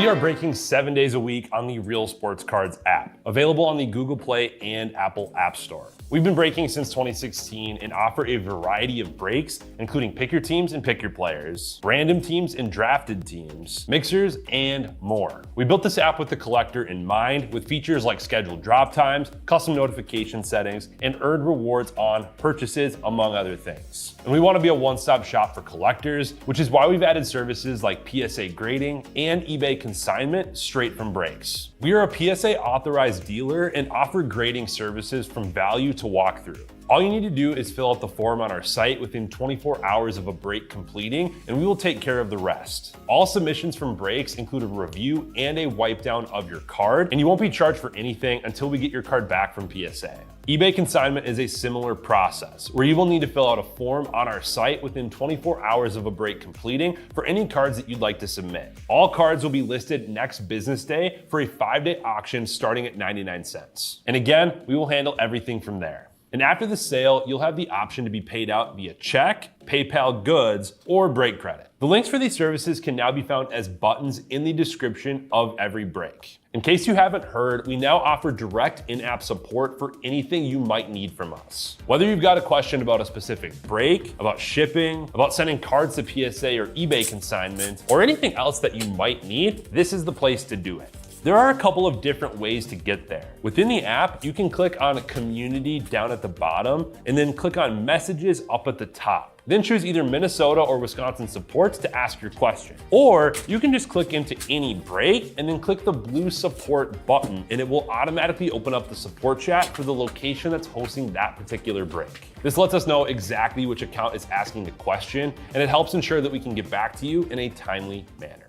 We are breaking 7 days a week on the Real Sports Cards app, available on the Google Play and Apple App Store. We've been breaking since 2016 and offer a variety of breaks, including pick your teams and pick your players, random teams and drafted teams, mixers, and more. We built this app with the collector in mind, with features like scheduled drop times, custom notification settings, and earned rewards on purchases, among other things. And we want to be a one-stop shop for collectors, which is why we've added services like PSA grading and eBay consignment straight from breaks. We are a PSA authorized dealer and offer grading services from value to walk through. All you need to do is fill out the form on our site within 24 hours of a break completing, and we will take care of the rest. All submissions from breaks include a review and a wipe down of your card, and you won't be charged for anything until we get your card back from PSA. eBay consignment is a similar process, where you will need to fill out a form on our site within 24 hours of a break completing for any cards that you'd like to submit. All cards will be listed next business day for a 5-day auction starting at 99 cents. And again, we will handle everything from there. And after the sale, you'll have the option to be paid out via check, PayPal goods, or break credit. The links for these services can now be found as buttons in the description of every break. In case you haven't heard, we now offer direct in-app support for anything you might need from us. Whether you've got a question about a specific break, about shipping, about sending cards to PSA or eBay consignment, or anything else that you might need, this is the place to do it. There are a couple of different ways to get there. Within the app, you can click on Community down at the bottom and then click on Messages up at the top. Then choose either Minnesota or Wisconsin supports to ask your question. Or you can just click into any break and then click the blue support button, and it will automatically open up the support chat for the location that's hosting that particular break. This lets us know exactly which account is asking the question, and it helps ensure that we can get back to you in a timely manner.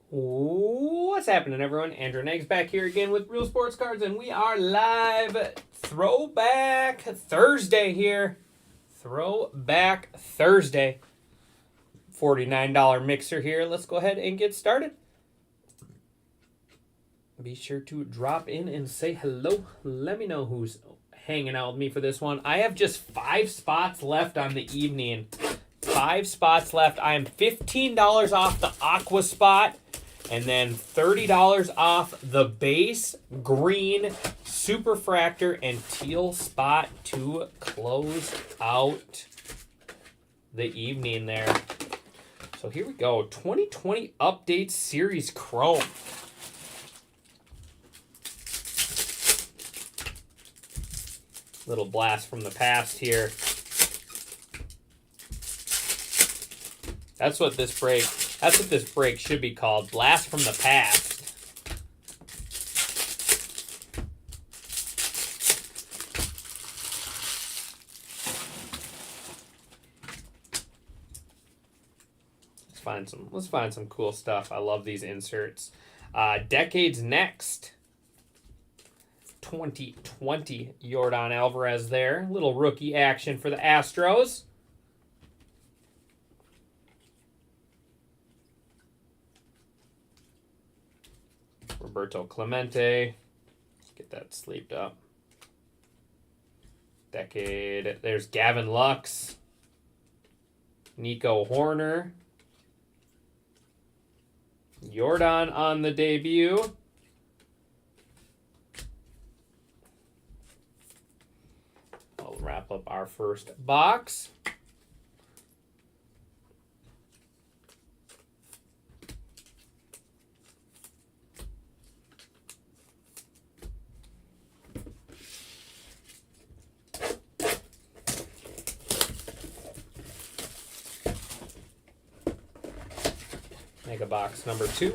What's happening, everyone? Andrew and Eggs back here again with Real Sports Cards, and we are live. Throwback Thursday here. Throwback Thursday. $49 mixer here. Let's go ahead and get started. Be sure to drop in and say hello. Let me know who's hanging out with me for this one. I have just 5 spots left on the evening. 5 spots left. I am $15 off the Aqua spot. And then $30 off the base, green, superfractor, and teal spot to close out the evening there. So here we go. 2020 Update Series Chrome. Little blast from the past here. That's what this break should be called. Blast from the past. Let's find some cool stuff. I love these inserts. Decades Next. 2020 Yordan Alvarez there. Little rookie action for the Astros. Roberto Clemente. Let's get that sleeved up. Decade. There's Gavin Lux. Nico Horner. Yordan on the debut. I'll wrap up our first box. Mega box number 2.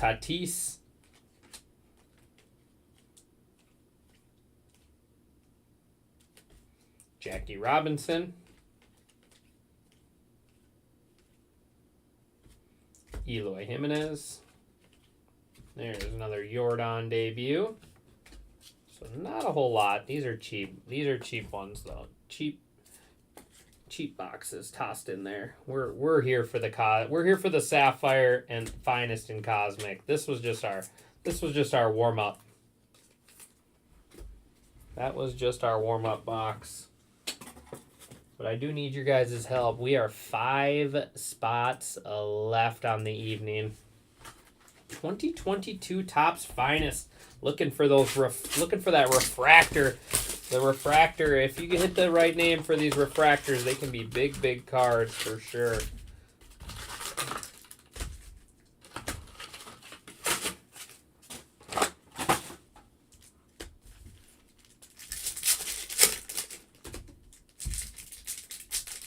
Tatis. Jackie Robinson. Eloy Jimenez. There's another Jordan debut. So not a whole lot. These are cheap. These are cheap ones though. Cheap boxes tossed in there. We're here for the Sapphire and Finest and Cosmic. This was just our warm up. That was just our warm up box. But I do need your guys' help. We are 5 spots left on the evening. 2022 Topps Finest. Looking for that refractor. The refractor. If you hit the right name for these refractors, they can be big cards for sure.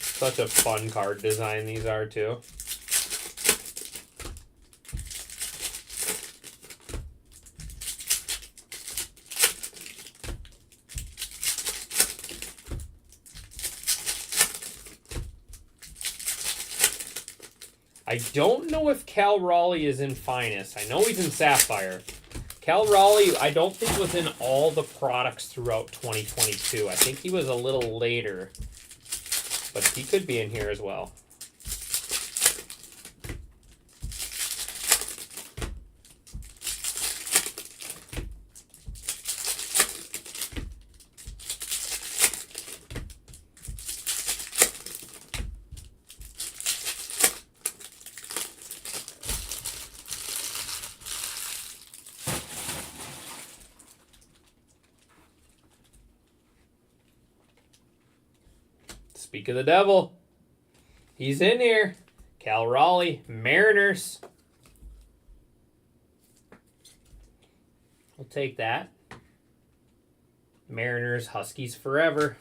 Such a fun card design these are too. I don't know if Cal Raleigh is in Finest. I know he's in Sapphire. Cal Raleigh, I don't think was in all the products throughout 2022. I think he was a little later. But he could be in here as well. Speak of the devil. He's in here. Cal Raleigh, Mariners. We'll take that. Mariners, Huskies forever.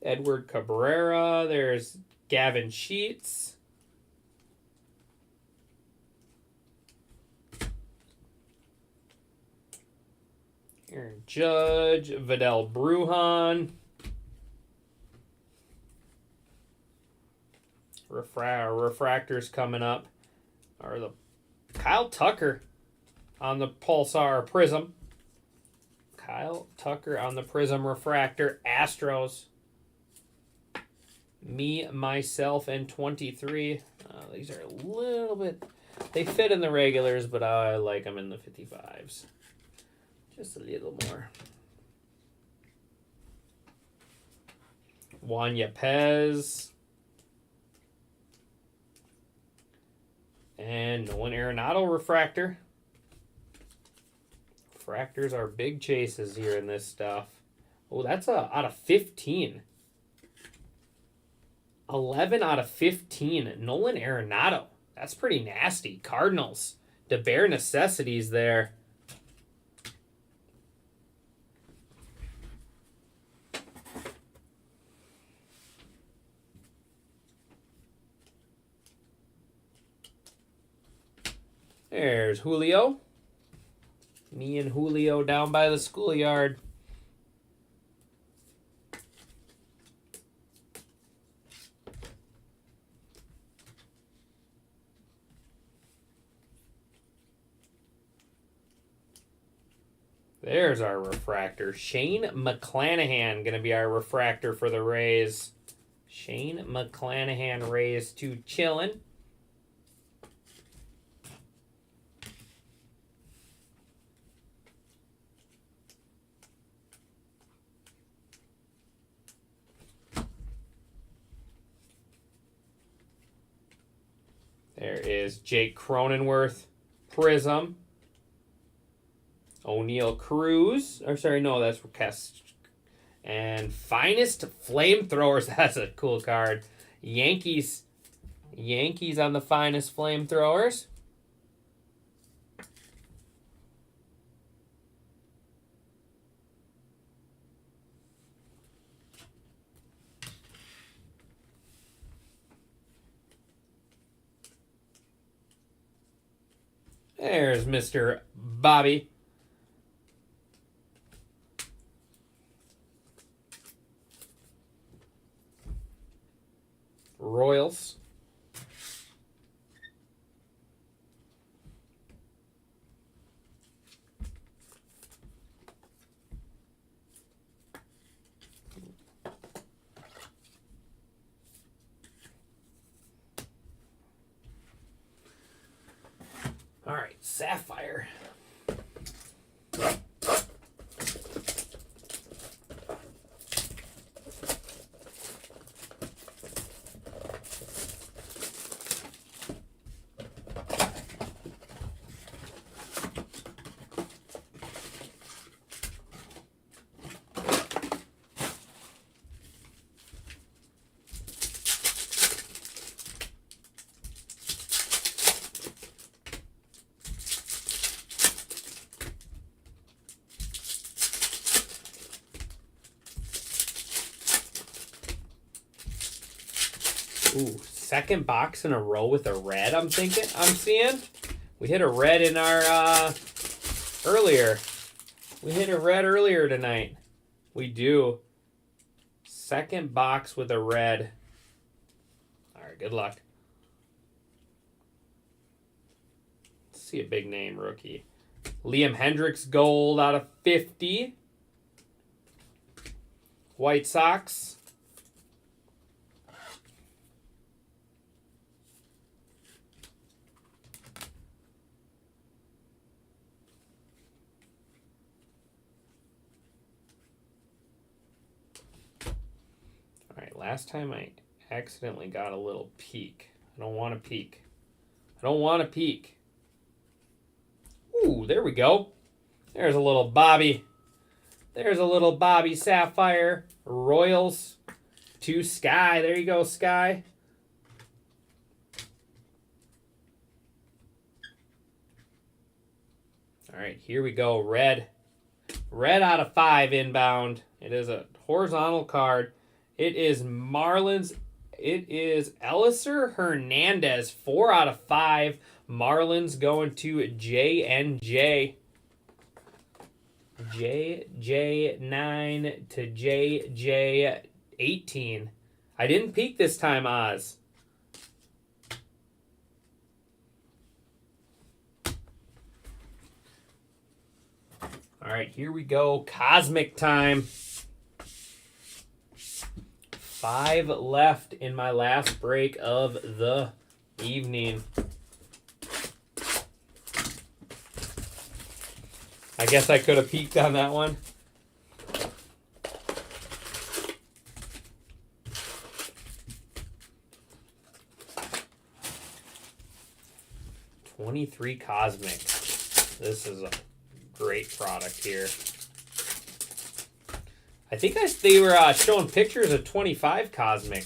Edward Cabrera. There's Gavin Sheets. Aaron Judge, Vidal Brujan. Refractors coming up are the Kyle Tucker on the Pulsar Prism. Kyle Tucker on the Prism Refractor. Astros. Me, myself, and 23. These are a little bit... They fit in the regulars, but I like them in the 55s. Just a little more. Juan Yepez. And Nolan Arenado refractor. Refractors are big chases here in this stuff. Oh, that's out of 15. 11 out of 15. Nolan Arenado. That's pretty nasty. Cardinals. The bare necessities there. There's Julio. Me and Julio down by the schoolyard. There's our refractor. Shane McClanahan going to be our refractor for the Rays. Shane McClanahan, Rays to chillin'. There is Jake Cronenworth, Prism. O'Neal Cruz. Or sorry, no, that's Kest. And Finest Flamethrowers. That's a cool card. Yankees on the Finest Flamethrowers. There's Mr. Bobby. Royals. All right, Sapphire. Ooh, second box in a row with a red, I'm seeing. We hit a red in our, earlier. We hit a red earlier tonight. We do. Second box with a red. All right, good luck. Let's see a big name rookie. Liam Hendricks gold out of 50. White Sox. Last time I accidentally got a little peek. I don't want to peek. I don't want to peek. Ooh, there we go. There's a little Bobby. There's a little Bobby Sapphire. Royals to Sky. There you go, Sky. All right, here we go. Red. Red out of 5 inbound. It is a horizontal card. It is Marlins. It is Eliser Hernandez. 4 out of 5. Marlins going to J&J. JJ9 to JJ18. I didn't peek this time, Oz. All right, here we go. Cosmic time. 5 left in my last break of the evening. I guess I could have peeked on that one. $23 Cosmic. This is a great product here. I think they were showing pictures of 25 Cosmic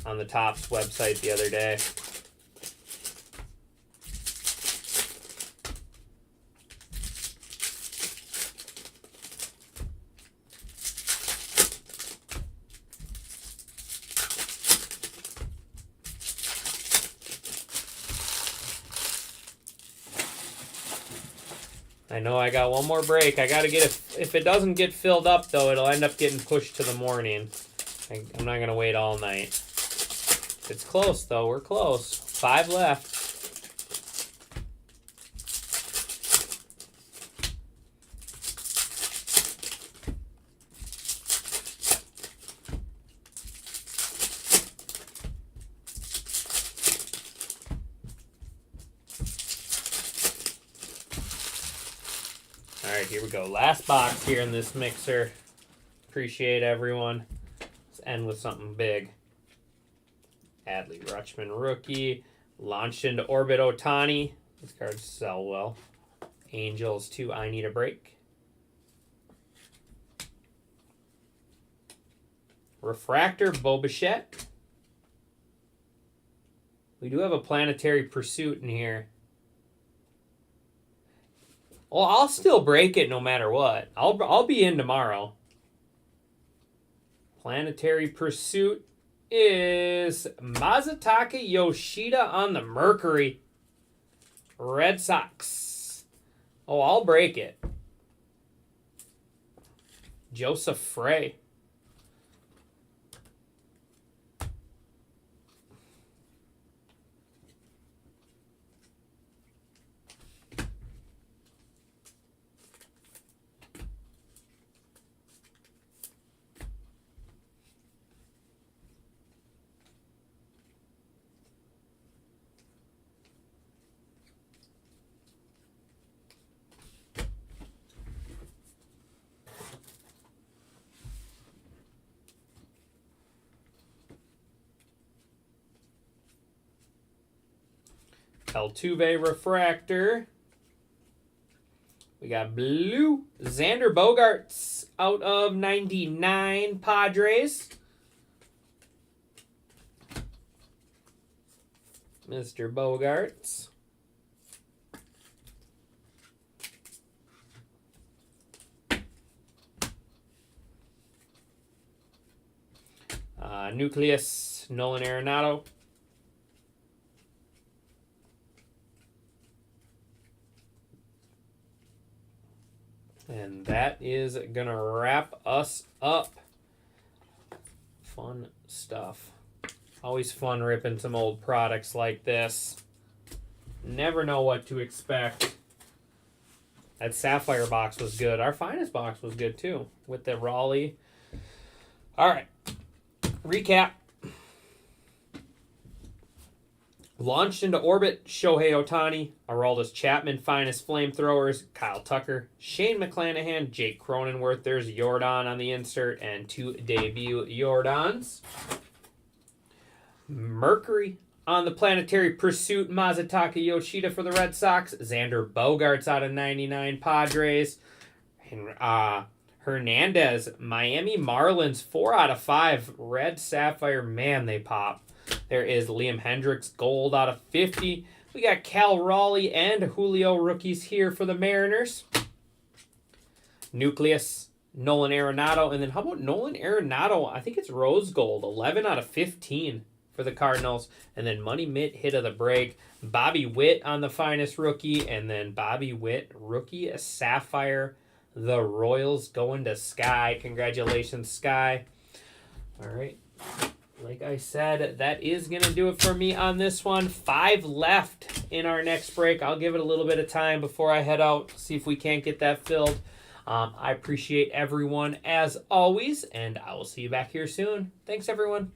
on the Topps website the other day. I know I got one more break. I got to get it. If it doesn't get filled up, though, it'll end up getting pushed to the morning. I'm not going to wait all night. It's close, though. We're close. 5 left. All right, here we go. Last box here in this mixer. Appreciate everyone. Let's end with something big. Adley Rutschman rookie. Launched into Orbit Ohtani. These cards sell well. Angels 2, I Need a Break. Refractor Bo Bichette. We do have a Planetary Pursuit in here. Well, I'll still break it no matter what. I'll be in tomorrow. Planetary Pursuit is Masataka Yoshida on the Mercury. Red Sox. Oh, I'll break it. Joseph Frey. Altuve refractor. We got blue Xander Bogaerts out of 99 Padres. Mr. Bogaerts. Nucleus Nolan Arenado. And that is going to wrap us up. Fun stuff. Always fun ripping some old products like this. Never know what to expect. That Sapphire box was good. Our finest box was good too with the Raleigh. All right. Recap. Launched into orbit, Shohei Ohtani, Aroldis Chapman, finest flamethrowers, Kyle Tucker, Shane McClanahan, Jake Cronenworth. There's Jordan on the insert, and 2 debut Jordans. Mercury on the Planetary Pursuit, Masataka Yoshida for the Red Sox, Xander Bogaerts out of 99 Padres, Hernandez, Miami Marlins, 4 out of 5, Red Sapphire, man, they pop. There is Liam Hendricks, gold out of 50. We got Cal Raleigh and Julio rookies here for the Mariners. Nucleus, Nolan Arenado. And then how about Nolan Arenado? I think it's rose gold, 11 out of 15 for the Cardinals. And then Money Mitt, hit of the break. Bobby Witt on the finest rookie. And then Bobby Witt, rookie Sapphire. The Royals going to Sky. Congratulations, Sky. All right. Like I said, that is going to do it for me on this one. 5 left in our next break. I'll give it a little bit of time before I head out, see if we can't get that filled. I appreciate everyone as always, and I will see you back here soon. Thanks, everyone.